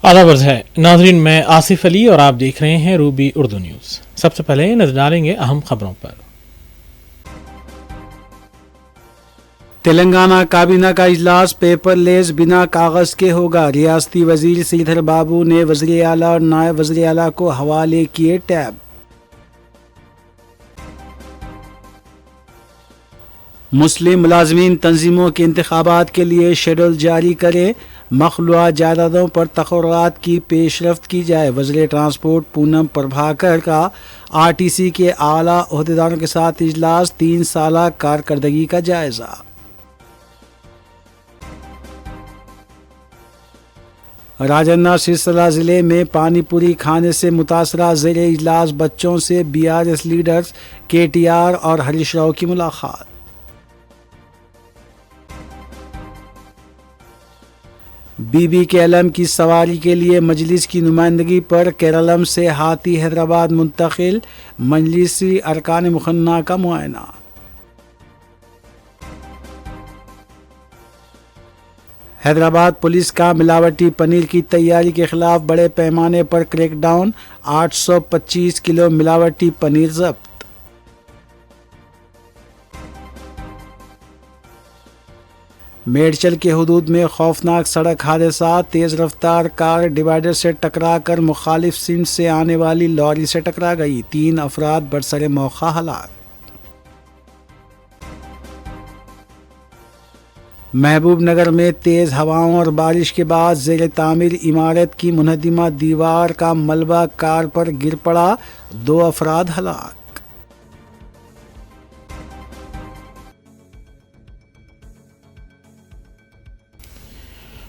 आदाब है नाजरीन, मैं आसिफ अली और आप देख रहे हैं रूबी उर्दू न्यूज़। सबसे पहले नजर डालेंगे अहम खबरों पर। तेलंगाना काबीना का इजलास पेपरलेस बिना कागज के होगा। रियासती वजीर श्रीधर बाबू ने वज़ीर आला और नायब वज़ीर आला को हवाले किए टैब। मुस्लिम मुलाजमीन तंजीमों के इंतखाबात के लिए शेड्यूल जारी करें। मखलूआ जायदादों पर तक़र्रुरात की पेशरफ्त की जाए। वज़ीर ट्रांसपोर्ट पूनम प्रभाकर का RTC के आला ओहदेदारों के साथ इजलास। 3 साला कारकर्दगी का जायजा। राजन्ना सिरसला जिले में पानीपुरी खाने से मुतासरा ज़ेरे इजलास बच्चों से BRS लीडर्स KTR और हरीश राव की मुलाकात। BBKLM की सवारी के लिए मजलिस की नुमाइंदगी पर केरलम से हाथी हैदराबाद मुंतकिल। मजलिसी अरकान मुखन्ना का मुआयना। हैदराबाद पुलिस का मिलावटी पनीर की तैयारी के खिलाफ बड़े पैमाने पर क्रैकडाउन। 825 किलो मिलावटी पनीर जब्त। मेडचल के हुदूद में खौफनाक सड़क हादसा। तेज रफ्तार कार डिवाइडर से टकराकर मुखालिफ सिंध से आने वाली लॉरी से टकरा गई। 3 अफराद बरसरे मौका हलाक। महबूब नगर में तेज हवाओं और बारिश के बाद ज़ेरे तामीर इमारत की मुनहदिमा दीवार का मलबा कार पर गिर पड़ा। 2 अफराद हलाक।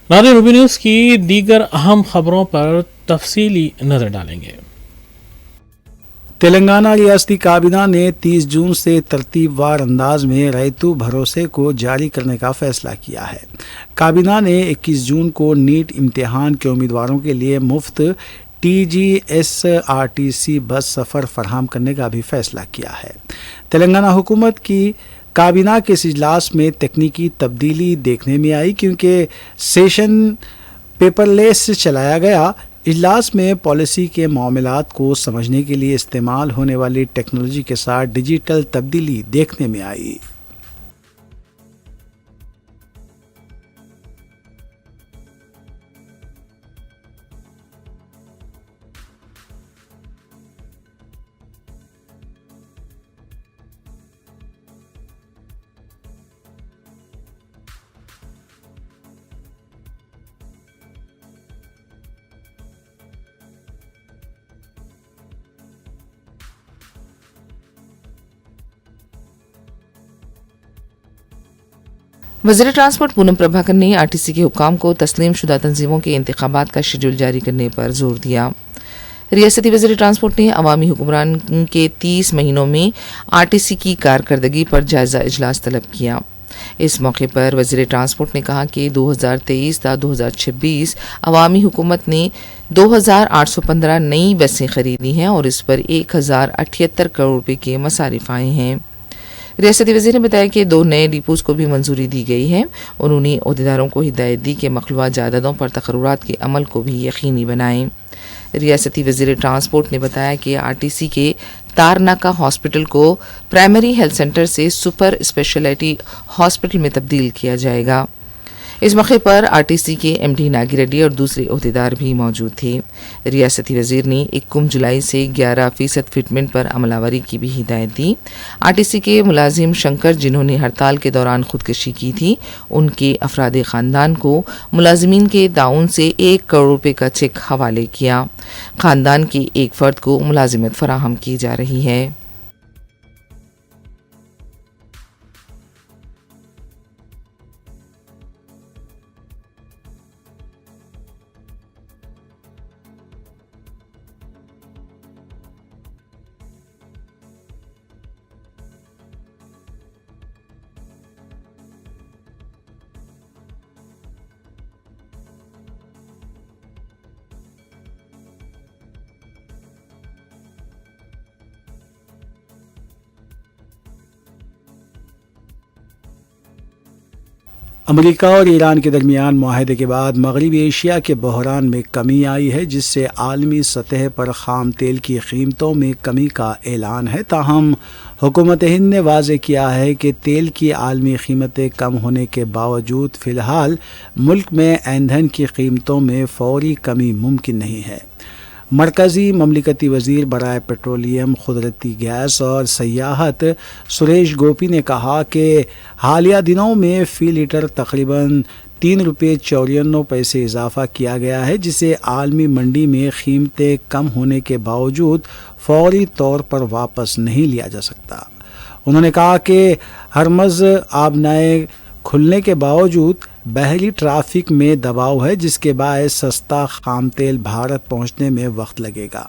नाज़रीन, रूबी न्यूज़ की दीगर अहम खबरों पर तफसीली नजर डालेंगे। तेलंगाना रियासती काबीना ने 30 जून से तरतीबवार अंदाज में रैतु भरोसे को जारी करने का फैसला किया है। काबीना ने 21 जून को नीट इम्तिहान के उम्मीदवारों के लिए मुफ्त TGSRTC बस सफ़र फराहम करने का भी फैसला किया है। तेलंगाना हुकूमत की काबीना के इस इजलास में तकनीकी तब्दीली देखने में आई क्योंकि सेशन पेपरलेस से चलाया गया। इजलास में पॉलिसी के मामलात को समझने के लिए इस्तेमाल होने वाली टेक्नोलॉजी के साथ डिजिटल तब्दीली देखने में आई। वज़ीर ट्रांसपोर्ट पूनम प्रभाकर ने RTC के हुक्काम को तस्लीम शुदा तंजीमों के इंतखाबात का शेड्यूल जारी करने पर जोर दिया। रियासती वज़ीर ट्रांसपोर्ट ने अवामी हुक्मरान के 30 महीनों में RTC की कारकर्दगी पर जायजा इजलास तलब किया। इस मौके पर वज़ीर ट्रांसपोर्ट ने कहा कि 2023 था 2026 अवामी हुकूमत ने 2815 नई बसें खरीदी हैं और इस पर 1078 करोड़ रुपये के मसारिफ आए हैं। रियासती वज़ीर ने बताया कि 2 नए डिपोज को भी मंजूरी दी गई है। उन्होंने ओहदेदारों को हिदायत दी कि मखलूआ जायदादों पर तक़र्रुरात के अमल को भी यकीनी बनाएं। रियासती वज़ीर ट्रांसपोर्ट ने बताया कि RTC के तारनाका हॉस्पिटल को प्राइमरी हेल्थ सेंटर से सुपर स्पेशलिटी हॉस्पिटल में तब्दील किया जाएगा। इस मौके पर RTC के MD नागी रेड्डी और दूसरे ओहदेदार भी मौजूद थे। रियासती वज़ीर ने 21 जुलाई से 11% फिटमेंट पर अमलावरी की भी हिदायत दी। RTC के मुलाजिम शंकर जिन्होंने हड़ताल के दौरान खुदकशी की थी, उनके अफराद ख़ानदान को मुलाजिमीन के ताउन से 1 करोड़ रुपये का चेक हवाले किया। ख़ानदान के एक फ़र्द को मुलाजिमत फराहम की जा रही है। अमेरिका और ईरान के दरमियान मुआहदे के बाद मगरबी एशिया के बहरान में कमी आई है, जिससे आलमी सतह पर खाम तेल की कीमतों में कमी का ऐलान है। ताहम हुकूमत हिंद ने वाज़ेह किया है कि तेल की आलमी कीमतें कम होने के बावजूद फ़िलहाल मुल्क में ईंधन की कीमतों में फौरी कमी मुमकिन नहीं है। मरकज़ी ममलिकती वज़ीर बराए पेट्रोलियम, कुदरती गैस और सयाहत सुरेश गोपी ने कहा कि हालिया दिनों में फ़ी लीटर तकरीबन ₹3.94 इजाफ़ा किया गया है, जिसे आलमी मंडी में कीमतें कम होने के बावजूद फौरी तौर पर वापस नहीं लिया जा सकता। उन्होंने कहा कि हरमज़ आबनाए खुलने के बावजूद बहरी ट्रैफिक में दबाव है, जिसके बायस सस्ता खाम तेल भारत पहुंचने में वक्त लगेगा।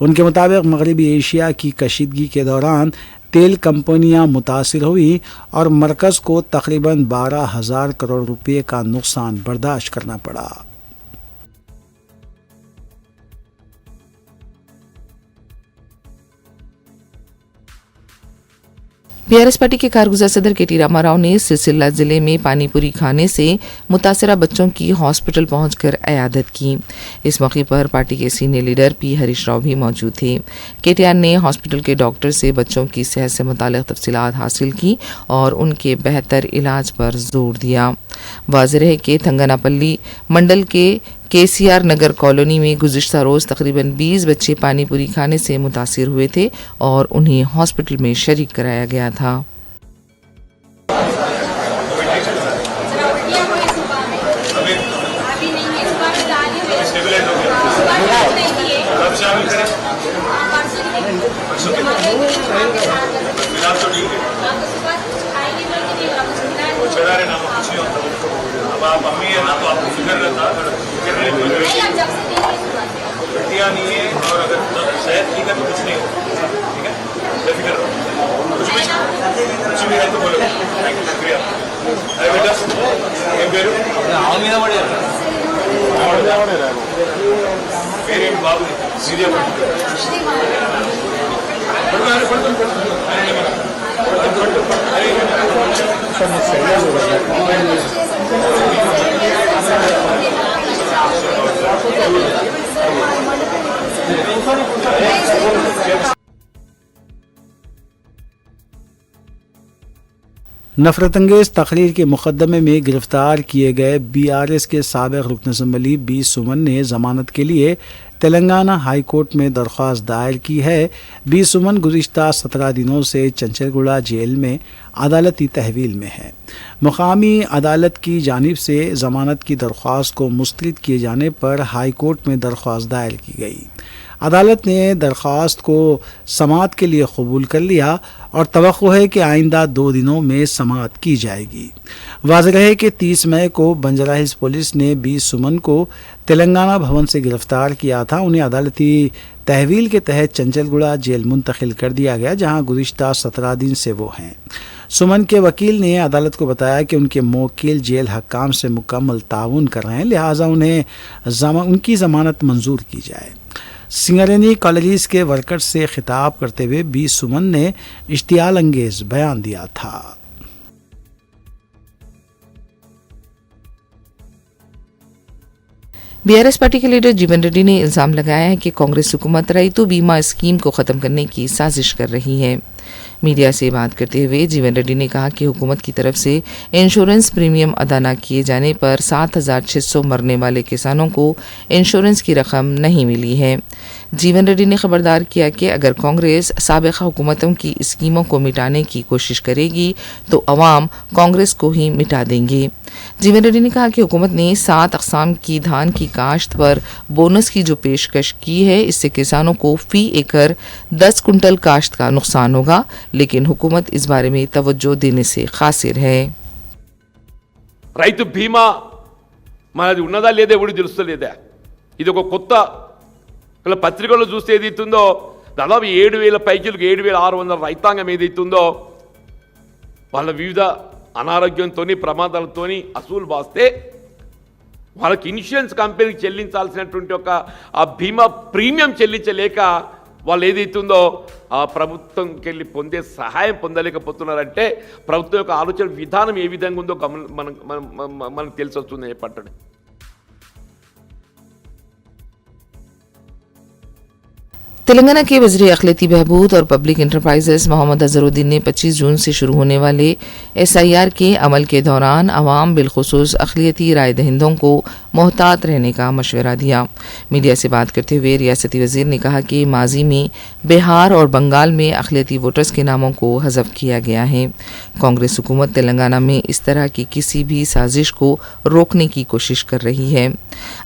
उनके मुताबिक मगरबी एशिया की कशीदगी के दौरान तेल कंपनियां मुतासिर हुई और मरकज़ को तकरीबन 12,000 करोड़ रुपए का नुकसान बर्दाश्त करना पड़ा। बीआरएस पार्टी के कारगुजार सदर के टी रामाराव ने सिलसिला जिले में पानीपुरी खाने से मुतासरा बच्चों की हॉस्पिटल पहुंचकर अयादत की। इस मौके पर पार्टी के senior leader P Harish Rao भी मौजूद थे। केटीआर ने हॉस्पिटल के डॉक्टर से बच्चों की सेहत से मुताल्लिक़ तफसीलात हासिल की और उनके बेहतर इलाज पर जोर दिया। वाज़ेह है कि थंगनापल्ली मंडल के केसीआर नगर कॉलोनी में गुज़िश्ता रोज़ तकरीबन 20 बच्चे पानीपुरी खाने से मुतासिर हुए थे और उन्हें हॉस्पिटल में शरीक कराया गया था। आप मम्मी है ना, तो आपको फिक्र रहता बेटियाँ नहीं है, और अगर सेहत ठीक है तो कुछ नहीं होगा। ठीक है, बेफिक्र रहो, कुछ भी है तो बोलो। थैंक यू, शुक्रिया। अरे बेटा ఏం పేరు? పేరేం బాబు? సీరియా नफरतंगेज तकरीर के मुकदमे में गिरफ्तार किए गए बीआरएस के साबिक रुकन असम्बली बी सुमन ने जमानत के लिए तेलंगाना हाई कोर्ट में दरख्वास्त दायर की है। बी सुमन गुज़िश्ता 17 दिनों से चंचलगुड़ा जेल में अदालती तहवील में है। मुकामी अदालत की जानिब से जमानत की दरख्वास्त को मुस्तरद किए जाने पर हाई कोर्ट में दरख्वास्त दायर की गई। अदालत ने दरख्वास्त को समाअत के लिए कबूल कर लिया और तवक्को है कि आइंदा 2 दिनों में समाअत की जाएगी। वाज़ेह है कि 30 मई को बंजारा हिल्स पुलिस ने बी सुमन को तेलंगाना भवन से गिरफ्तार किया था। उन्हें अदालती तहवील के तहत चंचलगुड़ा जेल मुंतकिल कर दिया गया, जहां गुज़िश्ता 17 दिन से वो हैं। सुमन के वकील ने अदालत को बताया कि उनके मोकिल जेल हकाम से मुकम्मल ताउन कर रहे हैं, लिहाजा उन्हें उनकी ज़मानत मंजूर की जाए। सिंगरेनी कॉलेज के वर्कर्स से खिताब करते हुए बी सुमन ने इश्तियाल अंगेज बयान दिया था। बीआरएस पार्टी के लीडर जीवन रेड्डी ने इल्जाम लगाया है कि कांग्रेस हुकूमत रईतु बीमा स्कीम को खत्म करने की साजिश कर रही है। मीडिया से बात करते हुए जीवन रेड्डी ने कहा कि हुकूमत की तरफ से इंश्योरेंस प्रीमियम अदा न किए जाने पर 7,600 मरने वाले किसानों को इंश्योरेंस की रकम नहीं मिली है। जीवन रेड्डी ने खबरदार किया कि अगर कांग्रेस साबिक़ा हुकूमतों की स्कीमों को मिटाने की कोशिश करेगी तो अवाम कांग्रेस को ही मिटा देंगे। जीवन रेड्डी ने कहा कि हुकूमत ने 7 अक़साम की धान की काश्त पर बोनस की जो पेशकश की है, इससे किसानों को फी एकड़ 10 कुंटल काश्त का नुकसान होगा, लेकिन हुकूमत इस बारे में तवज्जो देने से कासिर है। రైతు బీమా మనది ఉన్నదా లేదా ఎవడు తెలుస్తలేదా? ఇది ఒక కొత్త పత్రికల్లో చూస్తే ఏదైతుందో దాదాపు 7,000 పైకిలకు 7,600 రైతాంగం ఏదైతుందో వాళ్ళ వివిధ అనారోగ్యంతో ప్రమాదాలతో అసూలు బాస్తే వాళ్ళకి ఇన్సూరెన్స్ కంపెనీకి చెల్లించాల్సినటువంటి ఒక ఆ బీమా ప్రీమియం చెల్లించలేక వాళ్ళు ఏదైతుందో ఆ ప్రభుత్వంకి వెళ్ళి పొందే సహాయం పొందలేకపోతున్నారంటే ప్రభుత్వం యొక్క ఆలోచన విధానం ఏ విధంగా ఉందో మనకు తెలిసి వస్తుంది చెప్పండి. तेलंगाना के वज़ीर अखिलती बहबूद और पब्लिक इंटरप्राइजेस मोहम्मद अजहरुद्दीन ने 25 जून से शुरू होने वाले SIR के अमल के दौरान अवाम बिलखुसूस अखिलती राय दहिंदों को मोहतात रहने का मशवरा दिया। मीडिया से बात करते हुए रियासती वज़ीर ने कहा कि माजी में बिहार और बंगाल में अखिलती वोटर्स के नामों को हज़फ किया गया है। कांग्रेस हुकूमत तेलंगाना में इस तरह की किसी भी साजिश को रोकने की कोशिश कर रही है।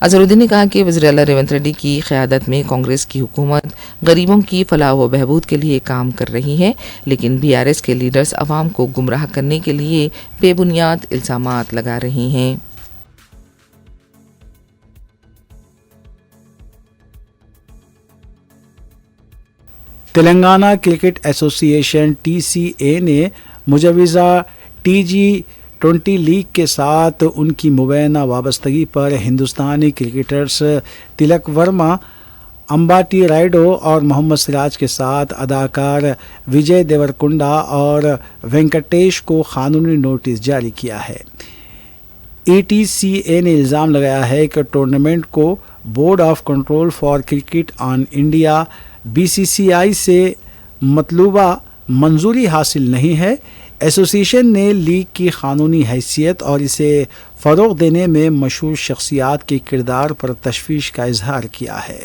अजहरुद्दीन ने कहा कि वज़ीर आला रेवंत रेड्डी की क़यादत में कांग्रेस की हुकूमत गरीबों की फलाह व बहबूद के लिए काम कर रही है, लेकिन BRS के लीडर्स अवाम को गुमराह करने के लिए बेबुनियाद इल्ज़ामात लगा रहे हैं। तेलंगाना क्रिकेट एसोसिएशन TCA ने मुजवज़ा TG20 लीग के साथ उनकी मुबैना वाबस्तगी पर हिंदुस्तानी क्रिकेटर्स तिलक वर्मा, अंबाटी रायडो और मोहम्मद सिराज के साथ अदाकार विजय देवरकुंडा और वेंकटेश को कानूनी नोटिस जारी किया है। ETCA ने इल्ज़ाम लगाया है कि टूर्नामेंट को board of control for cricket on India BCCI से मतलूबा मंजूरी हासिल नहीं है। एसोसिएशन ने लीग की कानूनी हैसियत और इसे फ़रोग़ देने में मशहूर शख्सियात के किरदार पर तशवीश का इजहार किया है।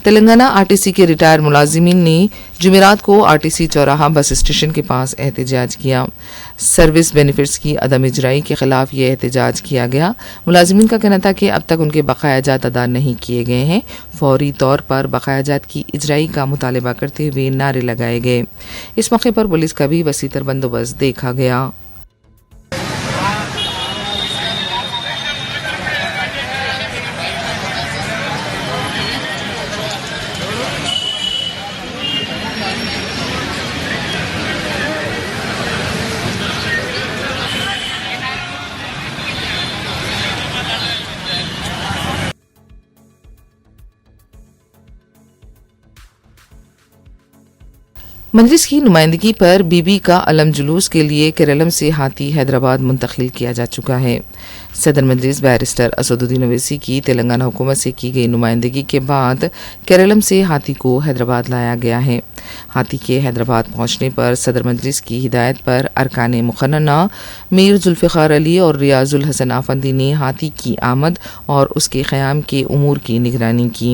तेलंगाना RTC के रिटायर्ड मुलाजिमीन ने जुमेरात को RTC चौराहा बस स्टेशन के पास एहतजाज किया। सर्विस बेनिफिट्स की अदम इजराई के खिलाफ ये एहतजाज किया गया। मुलाजिमीन का कहना था कि अब तक उनके बकायाजात अदा नहीं किए गए हैं। फौरी तौर पर बकायाजात की इजराई का मुतालबा करते हुए नारे लगाए गए। इस मौके पर पुलिस का भी वसीतर बंदोबस्त देखा गया। मजलिस की नुमाइंदगी पर बीबी का अलम जुलूस के लिए केरलम से हाथी हैदराबाद मुंतकिल किया जा चुका है। सदर मजलिस बैरिस्टर असदुद्दीन ओवैसी की तेलंगाना हुकूमत से की गई नुमाइंदगी के बाद केरलम से हाथी को हैदराबाद लाया गया है। हाथी के हैदराबाद पहुंचने पर सदर मजलिस की हिदायत पर अरकान मुखन्ना मीर जुल्फ़िकार अली और रियाजुल हसन आफंदी ने हाथी की आमद और उसके क़याम के उमूर की निगरानी की।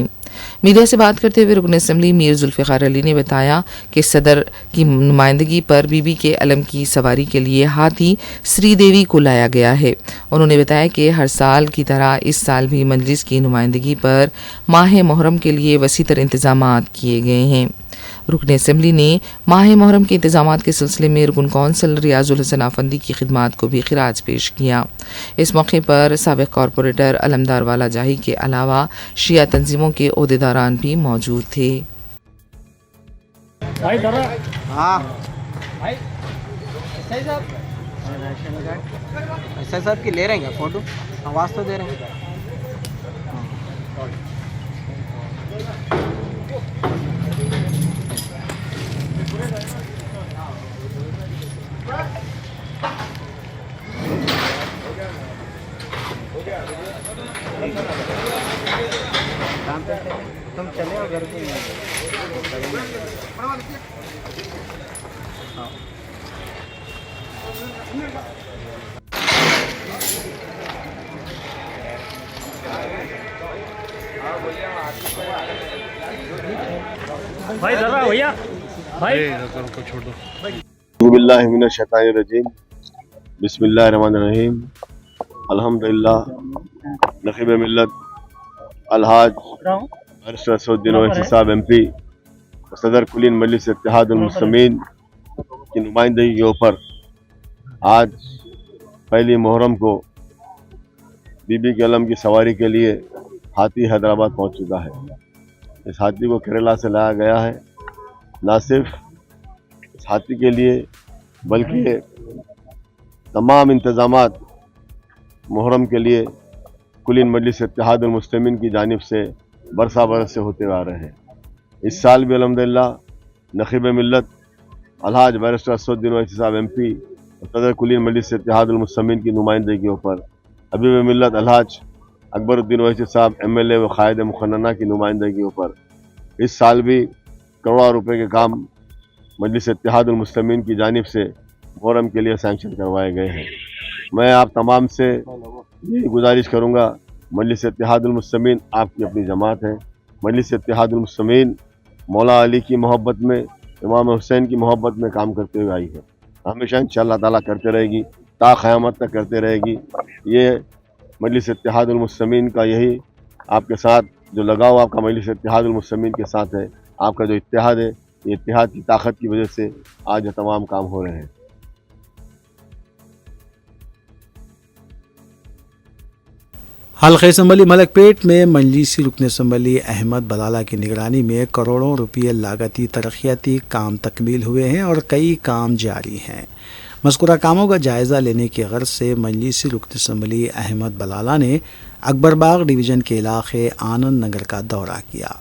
मीडिया से बात करते हुए रुकन असम्बली मीर जुल्फ़िकार अली ने बताया कि सदर की नुमाइंदगी पर बीबी के अलम की सवारी के लिए हाथी श्रीदेवी को लाया गया है। उन्होंने बताया कि हर साल की तरह इस साल भी मजलिस की नुमाइंदगी पर माह मुहर्रम के लिए वसीतर इंतजामात किए गए हैं। रुकन असम्बली ने माह मुहर्रम के इंतजामात के सिलसिले में रुकन कौंसल रियाजुल हसन आफंदी की खिदमात को भी खिराज पेश किया। इस मौके पर साबिक़ कॉरपोरेटर अलमदार वाला जाही के अलावा शिया तंजीमों के ओहदेदारान भी मौजूद थे। ऐसा साहब की ले रहे हैं क्या फोटो? आवाज़ तो दे रहे हैं। तुम चले हो घर के भाई जरा भैया भाई बिस्मिल्लाहिर्रहमानिर्रहीम बिस्मिल्लाहिर्रहमानिर्रहीम अल्हम्दुलिल्लाह नखीब मिल्लत अलहाज बैरिस्टर असदुद्दीन ओवैसी साहब MP सदर कुलीन मजलिस इत्तेहादुल मुस्लिमीन की नुमाइंदगी के ऊपर आज पहली मुहर्रम को बीबी के अलम की सवारी के लिए हाथी हैदराबाद पहुंच चुका है। इस हाथी को केरला से लाया गया है। न सिर्फ इस हाथी के लिए बल्कि तमाम इंतज़ामात मुहर्रम के लिए कुलीन मजलिस इत्तेहादुल मुस्लिमीन की जानिब से बरसा बरस से होते आ रहे हैं। इस साल भी अल्हम्दुलिल्लाह नखीब मिल्लत अलहाज बैरिस्टर असदुद्दीन ओवैसी साहब MP और सदर कुलीन मजलिस इत्तेहादुल मुस्लिमीन की नुमाइंदगियों पर हबीब मिल्लत अलहाज अकबरुद्दीन ओवैसी साहब MLA व कायद मुखन्ना की नुमाइंदगियों पर इस साल भी करोड़ों रुपए के काम मजलिस इत्तेहादुल मुस्लिमीन की जानिब से मुहर्रम के लिए सैंक्शन करवाए गए हैं। मैं आप तमाम से यही गुजारिश करूँगा, मजलिस इत्तेहादुल मुस्लिमीन आपकी अपनी जमात है। मजलिस इत्तेहादुल मुस्लिमीन मौला अली की मोहब्बत में, इमाम हुसैन की मोहब्बत में काम करते हुए आई है। हमेशा इंशाअल्लाह ताला करते रहेगी, ता क़यामत तक करते रहेगी। ये मजलिस इत्तेहादुल मुस्लिमीन का यही आपके साथ जो लगाव आपका मजलिस इत्तेहादुल मुस्लिमीन के साथ है, आपका जो इत्तेहाद है, ये इत्तेहाद की ताकत की वजह से आज ये तमाम काम हो रहे हैं। हल्क़े असम्बली मलकपेट में मजलिसी रुकन असम्बली अहमद बलाला की निगरानी में करोड़ों रुपये लागती तरक्याती काम तकमील हुए हैं और कई काम जारी हैं। मज़कूरा कामों का जायज़ा लेने की गर्ज से मजलिसी रुकन असम्बली अहमद बलाला ने अकबरबाग डिवीज़न के इलाके आनंद नगर का दौरा किया।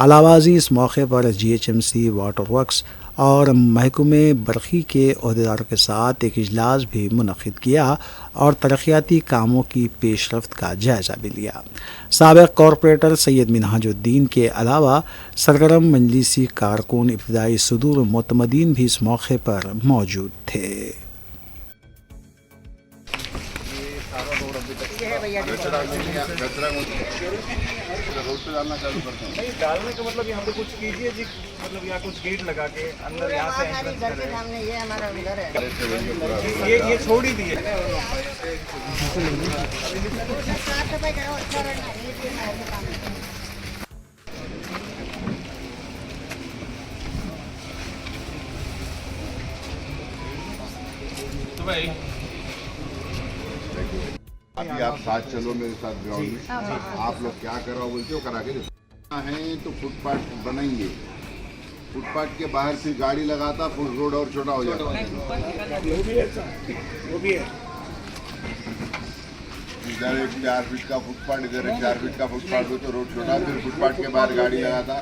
अलावाज़ी इस मौके पर GHMC वाटर वर्क्स और महकमे बरक़ी के अहदेदारों के साथ एक इजलास भी मुनक़िद किया और तरक्याती कामों की पेशरफ्त का जायज़ा भी लिया। साबिक़ कॉरपोरेटर सैयद मिनहाजुद्दीन के अलावा सरगर्म मजलिसी कारकुन, इब्तिदाई सदूर मोतमदीन भी इस मौके पर मौजूद थे। डालने का मतलब यहाँ पे कुछ कीजिए जी, मतलब यहाँ कुछ गेट लगा के अंदर यहाँ से एंट्रेंस करें। ये हमारा घर है, ये छोड़ ही दिए। तो भाई अभी आप साथ चलो मेरे साथ ग्राउंड में, आप लोग क्या कराओ बोलते हो करा के दो हैं तो फुटपाथ बनाएंगे। फुटपाथ के बाहर फिर गाड़ी लगाता, फुट रोड और छोटा हो जाता है। वो भी है इधर एक 4 फीट का फुटपाथ, इधर एक 4 फीट का फुटपाथ हो तो रोड छोटा, फिर फुटपाथ के बाहर गाड़ी लगाता,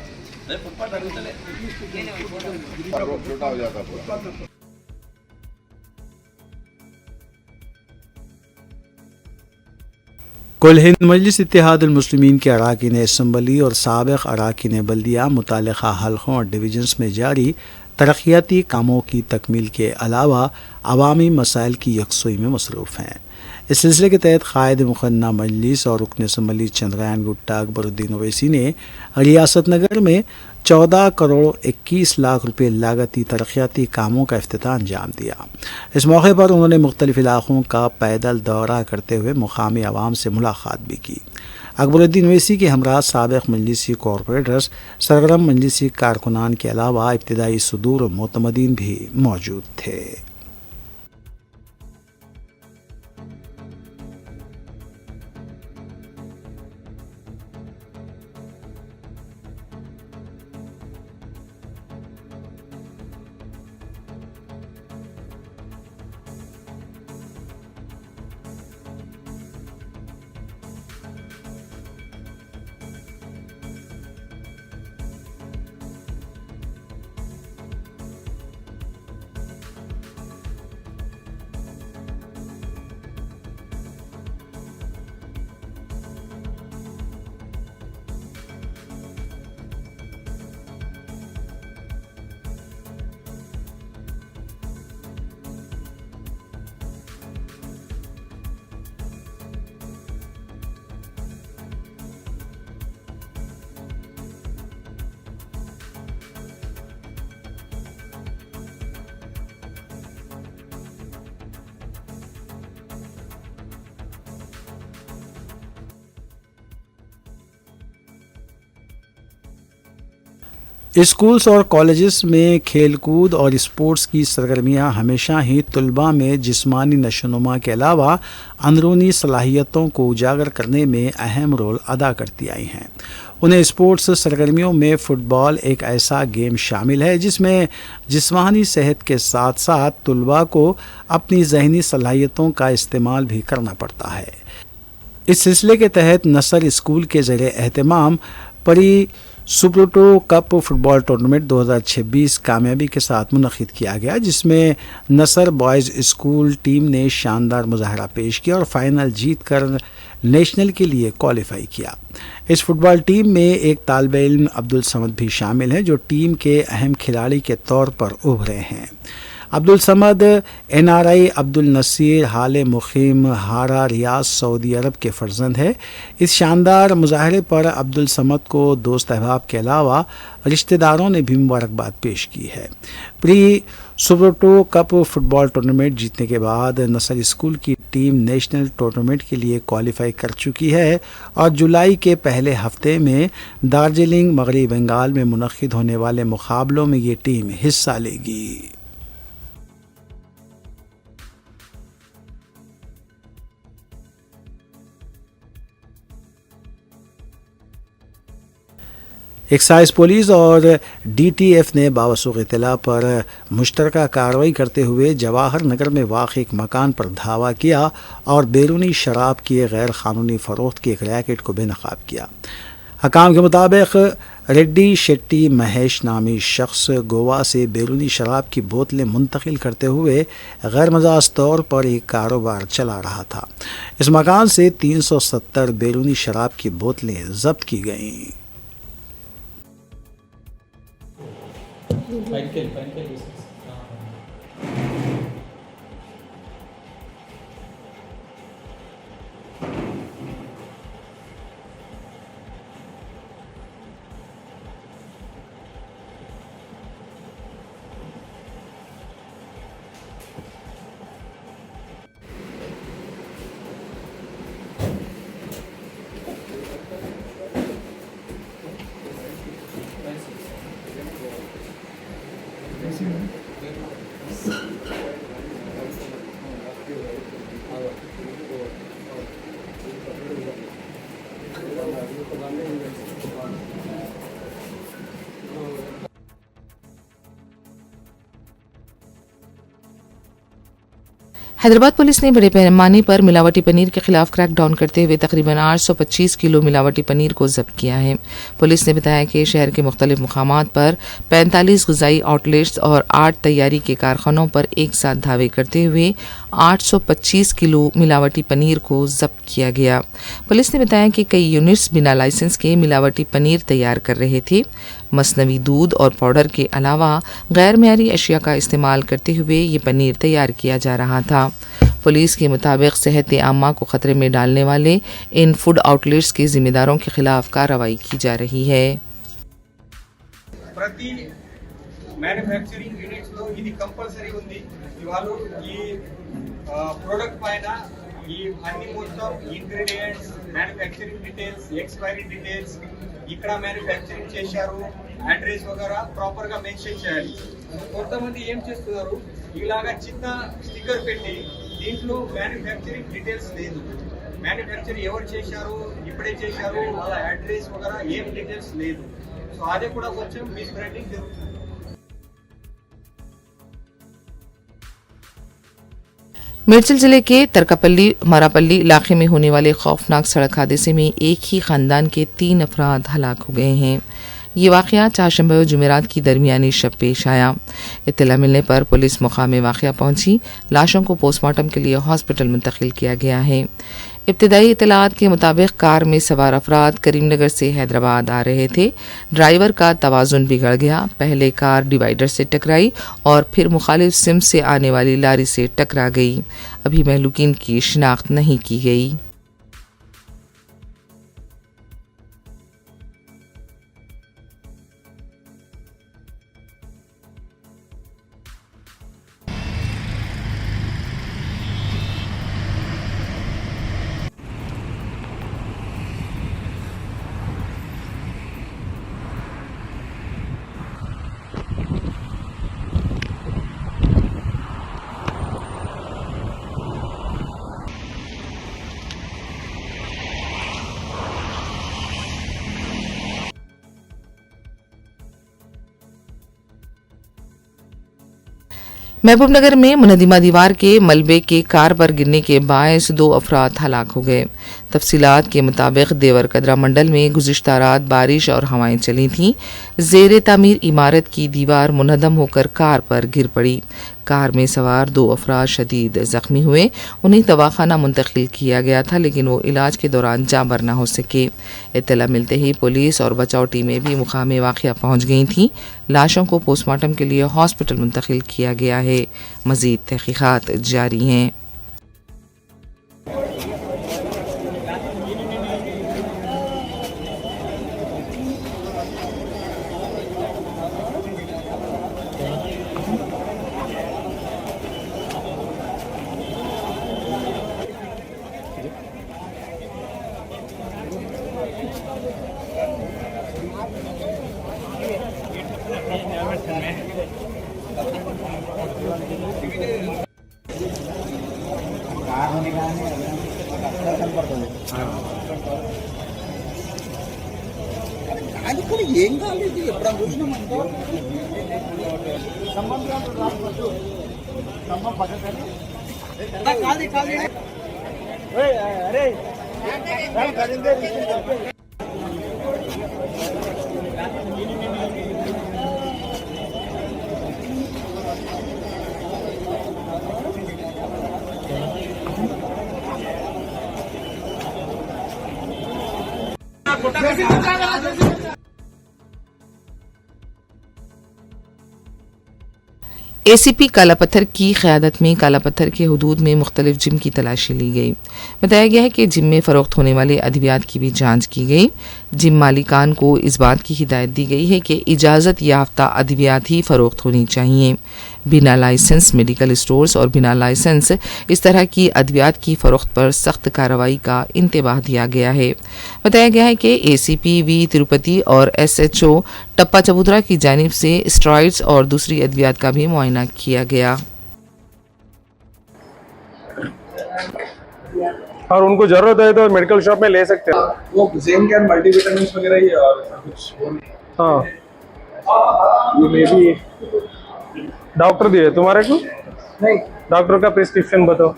रोड छोटा हो जाता पूरा। कुल हिंद मजलिस इत्तेहादुल मुस्लिमीन के अराकीन असम्बली और साबिक़ अराकीन बल्दिया मुतालिका हल्क़ों और डिवीज़न्स में जारी तरक्याती कामों की तकमील के अलावा अवामी मसाइल की यकसुई में मसरूफ़ हैं। इस सिलसिले के तहत कायद मुखन्ना मजलिस और रुकन असम्बली चंद्रयान गुट्टा अकबरुद्दीन ओवैसी ने रियासत नगर में 14 करोड़ 21 लाख रुपये लागती तरक्याती कामों का इफ्तिताह अंजाम दिया। इस मौके पर उन्होंने मुख्तलिफ इलाक़ों का पैदल दौरा करते हुए मुकामी आवाम से मुलाकात भी की। अकबरुद्दीन ओवैसी के हमरा साबिक़ मजलिसी कॉरपोरेटर्स, सरगर्म मजलिसी कारकुनान के अलावा इब्तिदाई सदूर और मोतमदीन भी मौजूद थे। स्कूल्स और कॉलेजेस में खेलकूद और स्पोर्ट्स की सरगर्मियां हमेशा ही तलबा में जिस्मानी नशोनुमा के अलावा अंदरूनी सलाहियतों को उजागर करने में अहम रोल अदा करती आई हैं। उन्हें स्पोर्ट्स सरगर्मियों में फुटबॉल एक ऐसा गेम शामिल है जिसमें जिस्मानी सेहत के साथ साथ तुलबा को अपनी जहनी सलाहियतों का इस्तेमाल भी करना पड़ता है। इस सिलसिले के तहत नसर स्कूल के ज़रिए एहतमाम परी सुब्रोटो कप फुटबॉल टूर्नामेंट 2026 कामयाबी के साथ मुनक़िद किया गया, जिसमें नसर बॉयज़ स्कूल टीम ने शानदार मुजाहरा पेश किया और फाइनल जीत कर नेशनल के लिए क्वालिफाई किया। इस फुटबॉल टीम में एक तालिब इल्म अब्दुल समद भी शामिल हैं जो टीम के अहम खिलाड़ी के तौर पर उभरे हैं। अब्दुल समद NRI अब्दुल नसीर हाल मुकीम हारा रियाज सऊदी अरब के फर्जंद है। इस शानदार मुजाहरे पर अब्दुल समद को दोस्त अहबाब के अलावा रिश्तेदारों ने भी मुबारकबाद पेश की है। Pre Subroto cup football tournament जीतने के बाद नसर स्कूल की टीम नेशनल टूर्नामेंट के लिए क्वालिफाई कर चुकी है और जुलाई के पहले हफ्ते में दार्जिलिंग मगरबी बंगाल में मुनक़िद होने वाले मुकाबलों में ये टीम हिस्सा लेगी। एक्साइज पुलिस और DTF ने बावसूख इत्तला पर मुश्तरका कार्रवाई करते हुए जवाहर नगर में वाक़ एक मकान पर धावा किया और बैरूनी शराब की गैर क़ानूनी फ़रोख्त की एक रैकेट को बेनकाब किया। हकाम के मुताबिक रेड्डी शेट्टी महेश नामी शख्स गोवा से बैरूनी शराब की बोतलें मुंतकिल करते हुए गैर मजाज तौर पर एक कारोबार चला रहा था। इस मकान से 370 बैरूनी शराब की बोतलें जब्त की गईं। हैदराबाद पुलिस ने बड़े पैमाने पर मिलावटी पनीर के खिलाफ क्रैकडाउन करते हुए तकरीबन 825 किलो मिलावटी पनीर को जब्त किया है। पुलिस ने बताया कि शहर के मुख्तलिफ मुकामात पर 45 गुज़ाई आउटलेट्स और 8 तैयारी के कारखानों पर एक साथ धावे करते हुए 825 किलो मिलावटी पनीर को जब्त किया गया। पुलिस ने बताया कि कई यूनिट्स बिना लाइसेंस के मिलावटी पनीर तैयार कर रहे थे। मसनवी दूध और पाउडर के अलावा गैर मयारी अशिया का इस्तेमाल करते हुए ये पनीर तैयार किया जा रहा था। पुलिस के मुताबिक सेहत आमा को खतरे में डालने वाले इन फूड आउटलेट्स के जिम्मेदारों के खिलाफ कार्रवाई की जा रही है। ప్రతి మ్యానుఫ్యాక్చరింగ్ యూనిట్స్ లో ఇది కంపల్సరీ ఉంది। ఇవాళ ఈ ప్రొడక్ట్ పైన ఈ అన్ని మొత్తం ingredients, manufacturing details, expiry details, ఇక్కడ మ్యానుఫ్యాక్చరింగ్ చేశారు, అడ్రస్ వగైరా ప్రాపర్ గా మెన్షన్ చేయాలి। కొంతమంది ఏం చేస్తున్నారు, ఇలాగా చిన్న స్టిక్కర్ పెట్టి దీంట్లో మ్యానుఫ్యాక్చరింగ్ డీటెయిల్స్ లేదు, మ్యానుఫ్యాక్చర్ ఎవరు చేశారు, ఇప్పుడే చేశారు, వాళ్ళ అడ్రస్ వగైరా ఏం డీటెయిల్స్ లేదు। సో అదే కూడా కొంచెం మిస్బ్రాండింగ్ జరుగుతుంది। मिर्चल जिले के तरकापल्ली मारापल्ली इलाके में होने वाले खौफनाक सड़क हादसे में एक ही खानदान के 3 अफराद हलाक हो गए हैं। ये वाक़या चारशंबे और जुमेरात की दरमियानी शब पेश आया। इत्तला मिलने पर पुलिस मुकाम वाक़या पहुंची। लाशों को पोस्टमार्टम के लिए हॉस्पिटल मुंतकिल किया गया है। इब्तदाई इत्तलात के मुताबिक कार में सवार अफराद करीमनगर से हैदराबाद आ रहे थे। ड्राइवर का तवाज़ुन बिगड़ गया। पहले कार डिवाइडर से टकराई और फिर मुखालिफ सिम से आने वाली लारी से टकरा गई। अभी महलूकीन की शिनाख्त नहीं की गई। महबूबनगर में मुनदिमा दीवार के मलबे के कार पर गिरने के बायस 2 अफराद हलाक हो गए। तफसीलात के मुताबिक देवर कदरा मंडल में गुज़िश्ता रात बारिश और हवाएं चली थीं। ज़ेर तामीर इमारत की दीवार मुनहदम होकर कार पर गिर पड़ी। कार में सवार 2 अफराद शदीद ज़ख्मी हुए। उन्हें दवाखाना मुंतकिल किया गया था, लेकिन वो इलाज के दौरान जाँबर न हो सके। इत्तला मिलते ही पुलिस और बचाव टीमें भी मुकाम वाक़या पहुँच गई थीं। लाशों को पोस्टमार्टम के लिए हॉस्पिटल मुंतकिल किया गया है। मज़ीद तहक़ीक़ात जारी हैं। ACP कालापत्थर की क़यादत में कालापत्थर के हुदूद में मुख्तलिफ जिम की तलाशी ली गई। बताया गया है कि जिम में फ़रोख्त होने वाले अद्वियात की भी जांच की गई। जिम मालिकान को इस बात की हिदायत दी गई है कि इजाज़त याफ्ता अद्वियात ही फ़रोख्त होनी चाहिए। बिना लाइसेंस मेडिकल स्टोर्स और बिना लाइसेंस इस तरह की अद्वियात की फ़रोख्त पर सख्त कार्रवाई का इंतबाह दिया गया है। बताया गया है कि ACP वी तिरुपति और SHO टप्पा चबूतरा की जानिब से स्टेरॉइड्स और दूसरी अद्वियात का भी मुआयना किया गया। और उनको जरूरत है तो मेडिकल शॉप में ले सकते हैं। वो ज़ेन कैन मल्टीविटामिन वगैरह ही और कुछ हाँ, ये मे भी डॉक्टर दिए तुम्हारे को? नहीं, डॉक्टर का प्रिस्क्रिप्शन बताओ।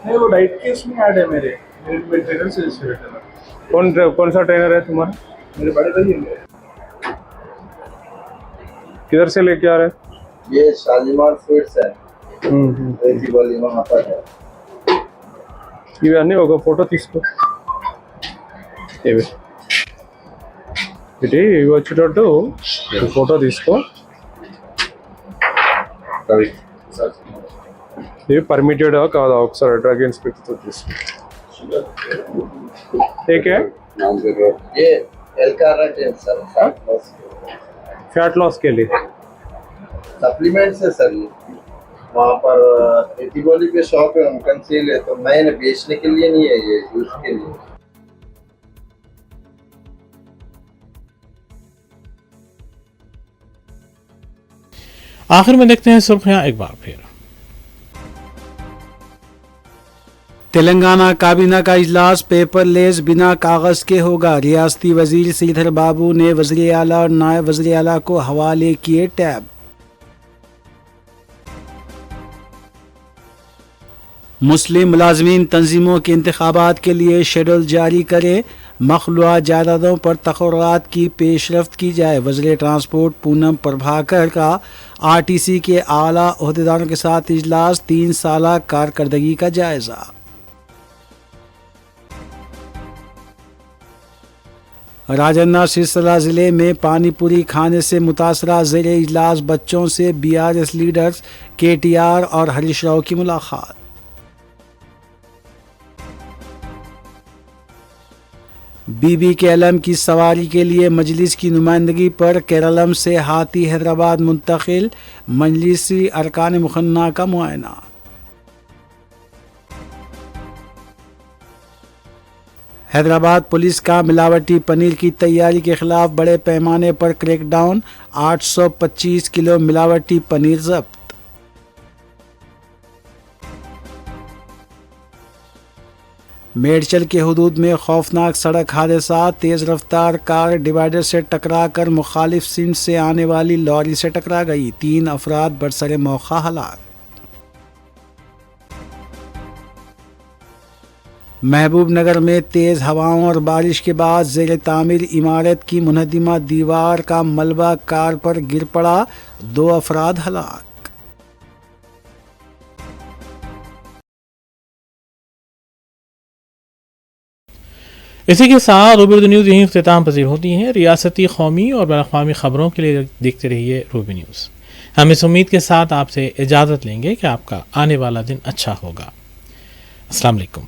नहीं वो डाइट के उसमें ऐड है मेरे ट्रेनर से कौन सा ट्रेनर है तुम्हारा? मेरे बड़े भाई हैं। किधर से लेके आ रहे हैं? ये शालीमार फूड्स है। ऐसी वाली वहाँ पर है। ఇవన్నీ ఒక ఫోటో తీసుకో. ఇవి ఇవి వచ్చేటట్టు ఫోటో తీసుకో. ఇవి పర్మిటెడ్ కాదా ఒకసారి డ్రగ్ ఇన్స్పెక్టర్ తీసుకో. ठीक है, ये L-carnitine सर फैट लॉस के लिए सप्लीमेंट्स है सर। ये वहाँ पर एथिबोली पे शॉप है, उनका सेल है, तो मैंने बेचने के लिए नहीं है, ये यूज के लिए। आखिर में देखते हैं सुर्खियां एक बार फिर। तेलंगाना काबीना का इजलास पेपरलेस बिना कागज के होगा। रियासती वजीर श्रीधर बाबू ने वज़ीर आला और नायब वज़ीर आला को हवाले किए टैब। मुस्लिम मुलाजमीन तंजीमों के इंतखाबात के लिए शेड्यूल जारी करें। मखलूआ जायदादों पर तक़र्रुरात की पेशरफ्त की जाए। वज़ीर ट्रांसपोर्ट पूनम प्रभाकर का RTC के आला ओहदेदारों के साथ इजलास। 3 साला कारकर्दगी का जायजा। राजन्ना सिलसिला जिले में पानीपुरी खाने से मुतासरा ज़ेरे इजलास बच्चों से BRS लीडर्स KTR और हरीश राव की मुलाकात। BBKLM की सवारी के लिए मजलिस की नुमाइंदगी पर केरलम से हाथी हैदराबाद मुंतकिल। मजलिसी अरकान मुखन्ना का मुआयना। हैदराबाद पुलिस का मिलावटी पनीर की तैयारी के खिलाफ बड़े पैमाने पर क्रैकडाउन। 825 किलो मिलावटी पनीर जब्त। मेडचल के हुदूद में खौफनाक सड़क हादसा। तेज रफ्तार कार डिवाइडर से टकराकर मुखालिफ सिंध से आने वाली लॉरी से टकरा गई। 3 अफराद बरसरे मौका हलाक। महबूबनगर में तेज़ हवाओं और बारिश के बाद ज़ेर तामीर इमारत की मुनहदिमा दीवार का मलबा कार पर गिर पड़ा, 2 अफराद हलाक। इसी के साथ रूबी उर्दू न्यूज़ यहीं इख्तिताम पसीर होती हैं। रियासती, कौमी और बैनुल-अक़वामी ख़बरों के लिए देखते रहिए रूबी न्यूज़। हम इस उम्मीद के साथ आपसे इजाज़त लेंगे कि आपका आने वाला दिन अच्छा होगा। अस्सलाम वालेकुम।